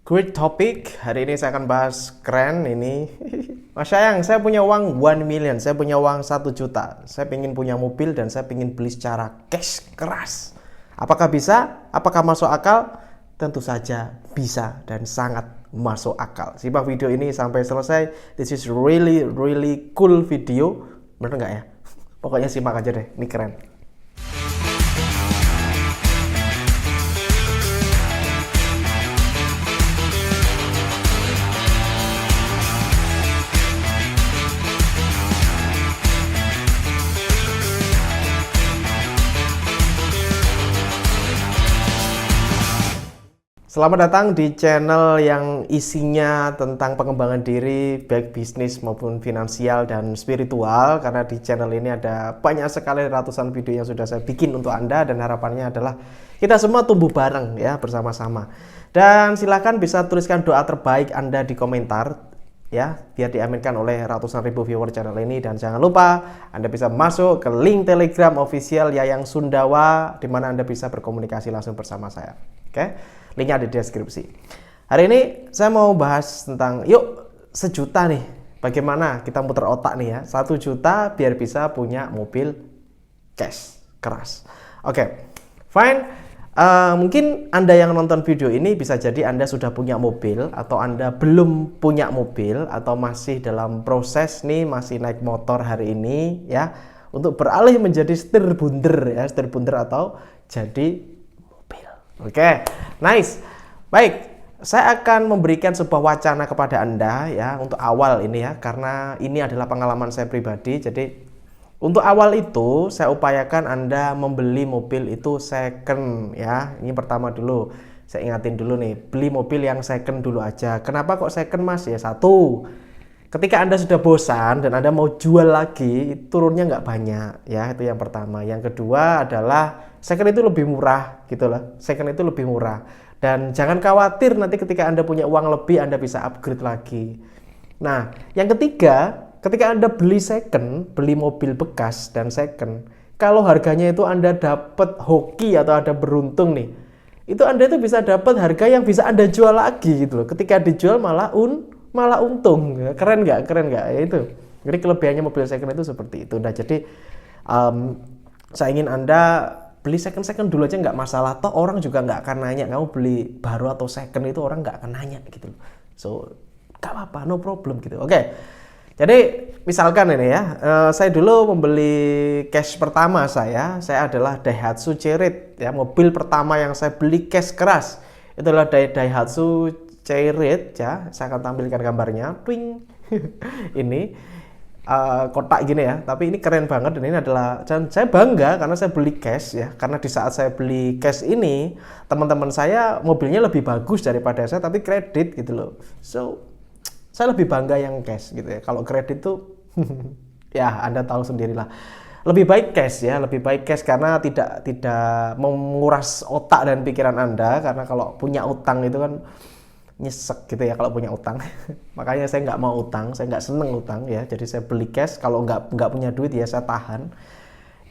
Great topic. Hari ini saya akan bahas keren ini. Mas sayang, saya punya uang 1 million, saya punya uang 1 juta. Saya ingin punya mobil dan saya ingin beli secara cash keras. Apakah bisa? Apakah masuk akal? Tentu saja bisa dan sangat masuk akal. Simak video ini sampai selesai. This is really cool video. Bener nggak ya? Pokoknya simak aja deh, ini keren. Selamat datang di channel yang isinya tentang pengembangan diri, baik bisnis maupun finansial dan spiritual. Karena di channel ini ada banyak sekali ratusan video yang sudah saya bikin untuk Anda, dan harapannya adalah kita semua tumbuh bareng ya, bersama-sama. Dan silakan bisa tuliskan doa terbaik Anda di komentar ya, biar diaminkan oleh ratusan ribu viewer channel ini. Dan jangan lupa Anda bisa masuk ke link Telegram official Yayang Sundawa, di mana Anda bisa berkomunikasi langsung bersama saya. Oke? Linknya ada di deskripsi. Hari ini saya mau bahas tentang, yuk 1 juta nih, bagaimana kita muter otak nih ya, 1 juta biar bisa punya mobil cash keras. Oke, fine. Mungkin Anda yang nonton video ini bisa jadi Anda sudah punya mobil, atau Anda belum punya mobil, atau masih dalam proses nih, masih naik motor hari ini ya, untuk beralih menjadi setir bunder ya, setir bunder atau jadi Oke, nice. Baik, saya akan memberikan sebuah wacana kepada Anda ya, untuk awal ini ya, karena ini adalah pengalaman saya pribadi. Jadi untuk awal itu saya upayakan Anda membeli mobil itu second ya. Ini pertama dulu, saya ingatin dulu nih, beli mobil yang second dulu aja. Kenapa kok second Mas? Ya satu, ketika Anda sudah bosan dan Anda mau jual lagi, turunnya nggak banyak ya, itu yang pertama. Yang kedua adalah second itu lebih murah gitu loh. Second itu lebih murah. Dan jangan khawatir nanti ketika Anda punya uang lebih, Anda bisa upgrade lagi. Nah, yang ketiga, ketika Anda beli second, beli mobil bekas dan second, kalau harganya itu Anda dapat hoki atau ada beruntung nih, itu Anda itu bisa dapat harga yang bisa Anda jual lagi gitu loh. Ketika dijual malah untung. Keren nggak? Keren nggak? Ya itu. Jadi kelebihannya mobil second itu seperti itu. Nah, jadi saya ingin Anda beli second dulu aja, nggak masalah. Toh orang juga nggak akan nanya kamu beli baru atau second, itu orang nggak akan nanya gitu loh. So nggak apa-apa, no problem gitu. Oke. Jadi misalkan ini ya, saya dulu membeli cash pertama saya adalah Daihatsu Chery ya, mobil pertama yang saya beli cash keras. Itulah Daihatsu Chery ya. Saya akan tampilkan gambarnya. Twing. Ini kotak gini ya, tapi ini keren banget. Dan ini adalah, dan saya bangga karena saya beli cash ya, karena di saat saya beli cash ini teman-teman saya mobilnya lebih bagus daripada saya, tapi kredit gitu loh. So saya lebih bangga yang cash gitu ya. Kalau kredit tuh ya Anda tahu sendirilah, lebih baik cash ya, lebih baik cash karena tidak menguras otak dan pikiran Anda. Karena kalau punya utang itu kan nyesek gitu ya kalau punya utang. Makanya saya nggak mau utang, saya nggak seneng utang ya. Jadi saya beli cash. Kalau nggak punya duit ya saya tahan.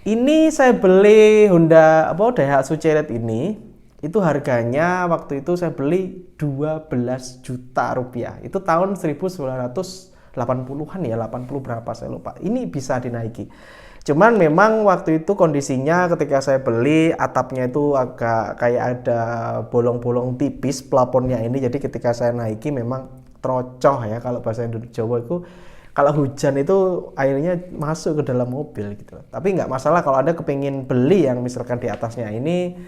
Ini saya beli Honda Daihatsu Chery ini, itu harganya waktu itu saya beli 12 juta rupiah. Itu tahun 1980-an ya, 80 berapa saya lupa. Ini bisa dinaiki. Cuman memang waktu itu kondisinya ketika saya beli, atapnya itu agak kayak ada bolong-bolong tipis plafonnya ini. Jadi ketika saya naiki memang trocoh ya, kalau bahasa Jawa itu kalau hujan itu airnya masuk ke dalam mobil gitu. Tapi nggak masalah kalau Anda kepingin beli yang misalkan di atasnya ini.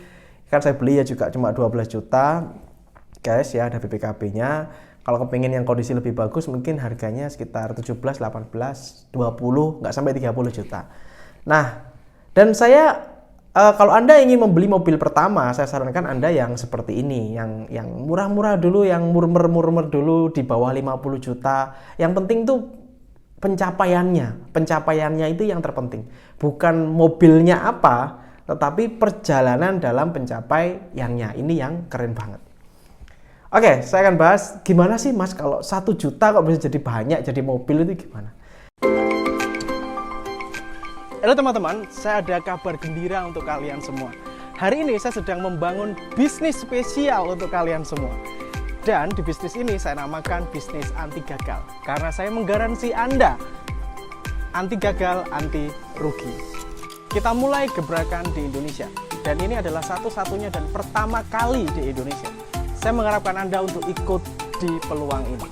Kan saya beli ya juga cuma 12 juta guys ya, ada BPKB-nya. Kalau kepingin yang kondisi lebih bagus mungkin harganya sekitar 17, 18, 20, nggak sampai 30 juta. Nah, dan saya kalau Anda ingin membeli mobil pertama, saya sarankan Anda yang seperti ini, yang murah-murah dulu, yang murmer dulu, di bawah 50 juta. Yang penting tuh pencapaiannya itu yang terpenting. Bukan mobilnya apa, tetapi perjalanan dalam pencapaiannya. Ini yang keren banget. Oke, saya akan bahas gimana sih Mas kalau 1 juta kok bisa jadi banyak, jadi mobil itu gimana? Halo teman-teman, saya ada kabar gembira untuk kalian semua. Hari ini saya sedang membangun bisnis spesial untuk kalian semua. Dan di bisnis ini saya namakan bisnis anti gagal, karena saya menggaransi Anda anti gagal, anti rugi. Kita mulai gebrakan di Indonesia, dan ini adalah satu-satunya dan pertama kali di Indonesia. Saya mengharapkan Anda untuk ikut di peluang ini.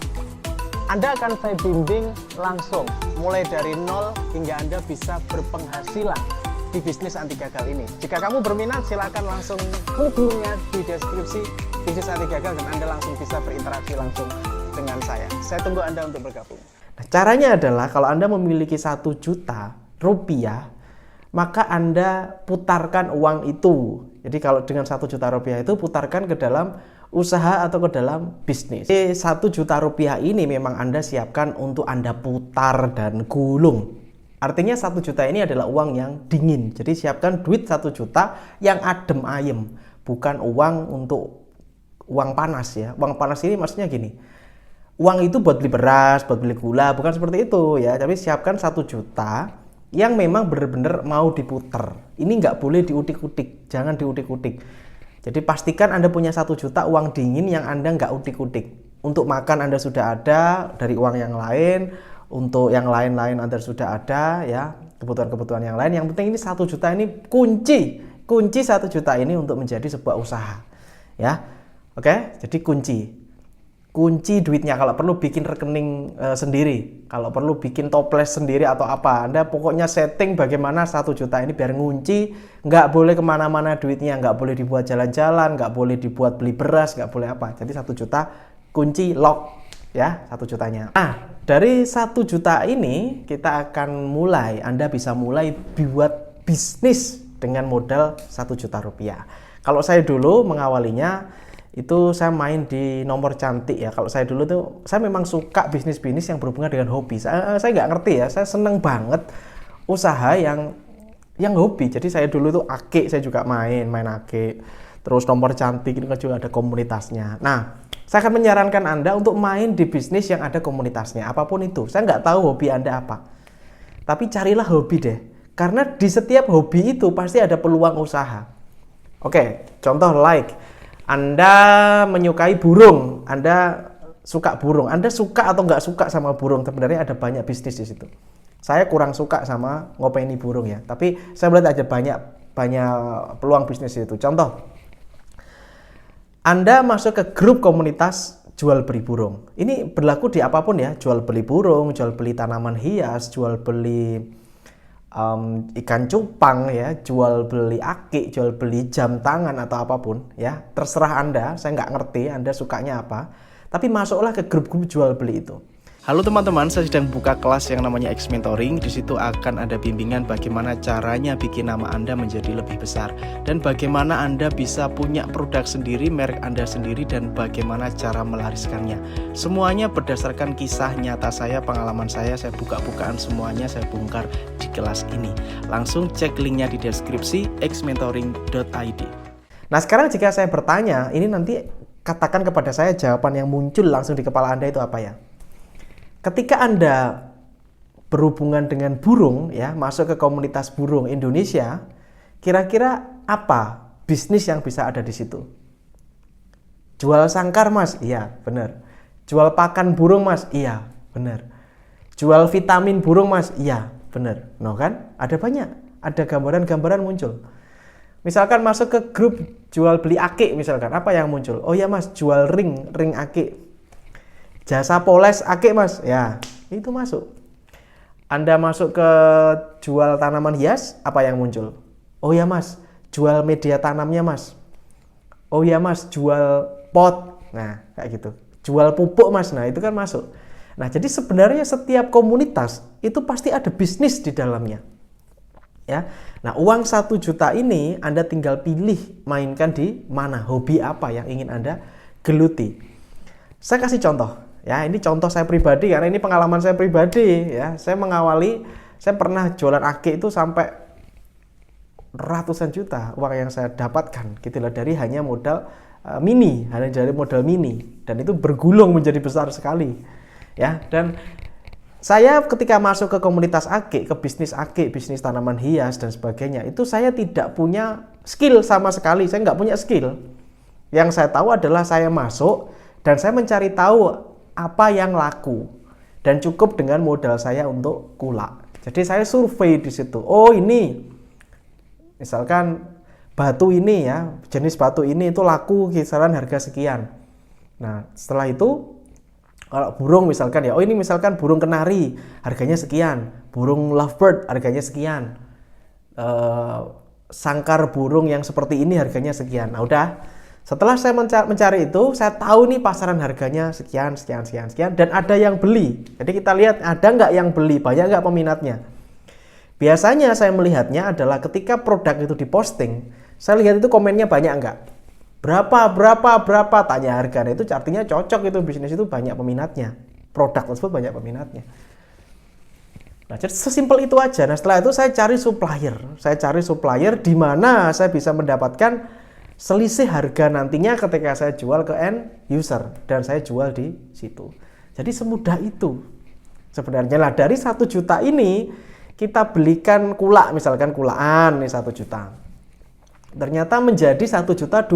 Anda akan saya bimbing langsung, mulai dari nol hingga Anda bisa berpenghasilan di bisnis anti gagal ini. Jika kamu berminat, silakan langsung hubungi di deskripsi bisnis anti gagal dan Anda langsung bisa berinteraksi langsung dengan saya. Saya tunggu Anda untuk bergabung. Nah, caranya adalah kalau Anda memiliki 1 juta rupiah, maka Anda putarkan uang itu. Jadi kalau dengan 1 juta rupiah itu putarkan ke dalam usaha atau ke dalam bisnis. 1 juta rupiah ini memang Anda siapkan untuk Anda putar dan gulung. Artinya 1 juta ini adalah uang yang dingin. Jadi siapkan duit 1 juta yang adem ayem, bukan uang untuk uang panas ya. Uang panas ini maksudnya gini, uang itu buat beli beras, buat beli gula, bukan seperti itu ya. Tapi siapkan 1 juta yang memang benar-benar mau diputer. Ini nggak boleh diutik-utik, jangan diutik-utik. Jadi pastikan Anda punya 1 juta uang dingin yang Anda nggak utik-utik. Untuk makan Anda sudah ada dari uang yang lain, untuk yang lain-lain Anda sudah ada ya, kebutuhan-kebutuhan yang lain. Yang penting ini 1 juta ini kunci 1 juta ini untuk menjadi sebuah usaha ya. Oke, jadi kunci duitnya. Kalau perlu bikin rekening sendiri, kalau perlu bikin toples sendiri atau apa, Anda pokoknya setting bagaimana 1 juta ini biar ngunci. Nggak boleh kemana-mana duitnya, nggak boleh dibuat jalan-jalan, nggak boleh dibuat beli beras, nggak boleh apa. Jadi 1 juta kunci lock ya, 1 jutanya. Nah, dari 1 juta ini kita akan mulai, Anda bisa mulai buat bisnis dengan modal 1 juta rupiah. Kalau saya dulu mengawalinya itu saya main di nomor cantik ya. Kalau saya dulu tuh saya memang suka bisnis-bisnis yang berhubungan dengan hobi. Saya nggak ngerti ya, saya seneng banget usaha yang hobi. Jadi saya dulu tuh ake, saya juga main ake. Terus nomor cantik itu kan juga ada komunitasnya. Nah, saya akan menyarankan Anda untuk main di bisnis yang ada komunitasnya, apapun itu. Saya nggak tahu hobi Anda apa, tapi carilah hobi deh. Karena di setiap hobi itu pasti ada peluang usaha. Oke, contoh Anda menyukai burung, Anda suka burung, Anda suka atau nggak suka sama burung, sebenarnya ada banyak bisnis di situ. Saya kurang suka sama ngopeni burung ya, tapi saya melihat ada banyak peluang bisnis di situ. Contoh, Anda masuk ke grup komunitas jual beli burung. Ini berlaku di apapun ya, jual beli burung, jual beli tanaman hias, jual beli ikan cupang ya, jual beli ake, jual beli jam tangan atau apapun ya, terserah Anda. Saya nggak ngerti Anda sukanya apa, tapi masuklah ke grup-grup jual beli itu. Halo teman-teman, saya sedang buka kelas yang namanya X Mentoring. Di situ akan ada bimbingan bagaimana caranya bikin nama Anda menjadi lebih besar, dan bagaimana Anda bisa punya produk sendiri, merek Anda sendiri, dan bagaimana cara melariskannya. Semuanya berdasarkan kisah nyata saya, pengalaman saya buka-bukaan semuanya saya bongkar di kelas ini. Langsung cek linknya di deskripsi xmentoring.id. Nah, sekarang jika saya bertanya, ini nanti katakan kepada saya jawaban yang muncul langsung di kepala Anda itu apa ya? Ketika Anda berhubungan dengan burung ya, masuk ke komunitas burung Indonesia, kira-kira apa bisnis yang bisa ada di situ? Jual sangkar Mas? Iya, benar. Jual pakan burung Mas? Iya, benar. Jual vitamin burung Mas? Iya, benar. No kan? Ada banyak, ada gambaran-gambaran muncul. Misalkan masuk ke grup jual beli ake misalkan, apa yang muncul? Oh ya Mas, jual ring ake. Jasa poles ake Mas, ya itu masuk. Anda masuk ke jual tanaman hias, apa yang muncul? Oh ya Mas, jual media tanamnya Mas. Oh ya Mas, jual pot, nah kayak gitu. Jual pupuk Mas, nah itu kan masuk. Nah jadi sebenarnya setiap komunitas itu pasti ada bisnis di dalamnya. Ya, nah uang 1 juta ini Anda tinggal pilih mainkan di mana, hobi apa yang ingin Anda geluti. Saya kasih contoh. Ya, ini contoh saya pribadi karena ini pengalaman saya pribadi ya. Saya pernah jualan ake itu sampai ratusan juta uang yang saya dapatkan gitu loh, dari hanya modal hanya dari modal mini, dan itu bergulung menjadi besar sekali. Ya, dan saya ketika masuk ke komunitas ake, ke bisnis ake, bisnis tanaman hias dan sebagainya, itu saya tidak punya skill sama sekali. Saya nggak punya skill. Yang saya tahu adalah saya masuk Dan saya mencari tahu apa yang laku dan cukup dengan modal saya untuk kulak. Jadi saya survei di situ. Oh ini, misalkan batu ini ya, jenis batu ini itu laku kisaran harga sekian. Nah setelah itu kalau burung misalkan ya, oh ini misalkan burung kenari harganya sekian, burung lovebird harganya sekian, sangkar burung yang seperti ini harganya sekian. Nah udah, setelah saya mencari itu, saya tahu nih pasaran harganya sekian, dan ada yang beli. Jadi kita lihat ada nggak yang beli, banyak nggak peminatnya. Biasanya saya melihatnya adalah ketika produk itu diposting, saya lihat itu komennya banyak nggak. Berapa, tanya harga. Nah, itu artinya cocok itu bisnis itu banyak peminatnya. Produk tersebut banyak peminatnya. Nah, jadi sesimpel itu aja. Nah, setelah itu saya cari supplier. Saya cari supplier di mana saya bisa mendapatkan selisih harga nantinya ketika saya jual ke end user dan saya jual di situ. Jadi semudah itu sebenarnya. Lah dari 1 juta ini kita belikan kulak, misalkan kulaan nih 1 juta. Ternyata menjadi 1.200.000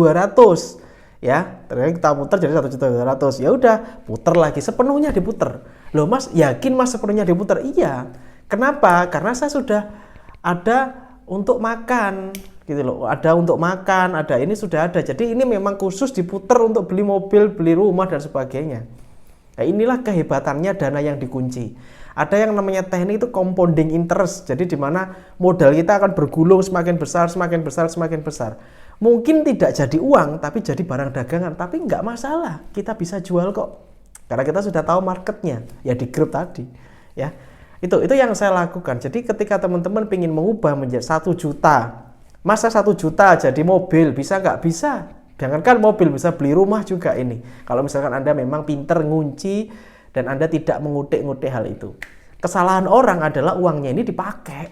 ya. Ternyata kita putar jadi 1.200.000. Ya udah, putar lagi sepenuhnya diputar. Loh Mas, yakin Mas sepenuhnya diputar? Iya. Kenapa? Karena saya sudah ada untuk makan gitu loh, ada untuk makan, ada ini sudah ada. Jadi ini memang khusus diputar untuk beli mobil, beli rumah dan sebagainya. Nah, inilah kehebatannya dana yang dikunci. Ada yang namanya teknik itu compounding interest. Jadi di mana modal kita akan bergulung semakin besar, semakin besar, semakin besar. Mungkin tidak jadi uang, tapi jadi barang dagangan. Tapi nggak masalah, kita bisa jual kok. Karena kita sudah tahu marketnya, ya di grup tadi, ya. Itu yang saya lakukan. Jadi ketika teman-teman ingin mengubah menjadi 1 juta, masa 1 juta jadi mobil, bisa nggak? Bisa. Jangankan mobil, bisa beli rumah juga ini. Kalau misalkan Anda memang pinter ngunci dan Anda tidak mengutik-ngutik hal itu. Kesalahan orang adalah uangnya ini dipakai.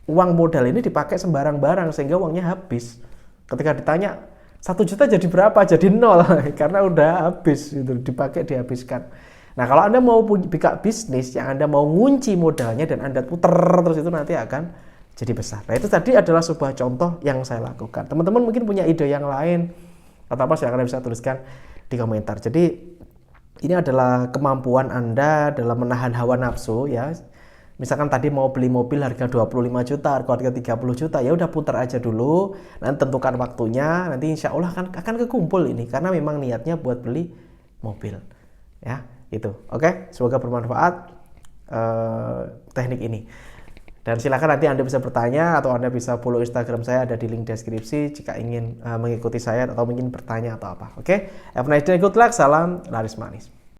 Uang modal ini dipakai sembarang barang sehingga uangnya habis. Ketika ditanya 1 juta jadi berapa? Jadi 0 karena udah habis itu, dipakai dihabiskan. Nah, kalau Anda mau buka bisnis yang Anda mau ngunci modalnya dan Anda puter terus, itu nanti akan jadi besar. Nah, itu tadi adalah sebuah contoh yang saya lakukan. Teman-teman mungkin punya ide yang lain atau apa, silahkan bisa tuliskan di komentar. Jadi ini adalah kemampuan Anda dalam menahan hawa nafsu ya. Misalkan tadi mau beli mobil harga 25 juta, harga 30 juta, ya udah putar aja dulu. Nanti tentukan waktunya, nanti insya Allah akan kekumpul ini karena memang niatnya buat beli mobil. Ya, itu. Oke, semoga bermanfaat teknik ini. Dan silakan nanti Anda bisa bertanya atau Anda bisa follow Instagram saya, ada di link deskripsi jika ingin mengikuti saya atau ingin bertanya atau apa. Oke, have a nice day, good luck, salam laris manis.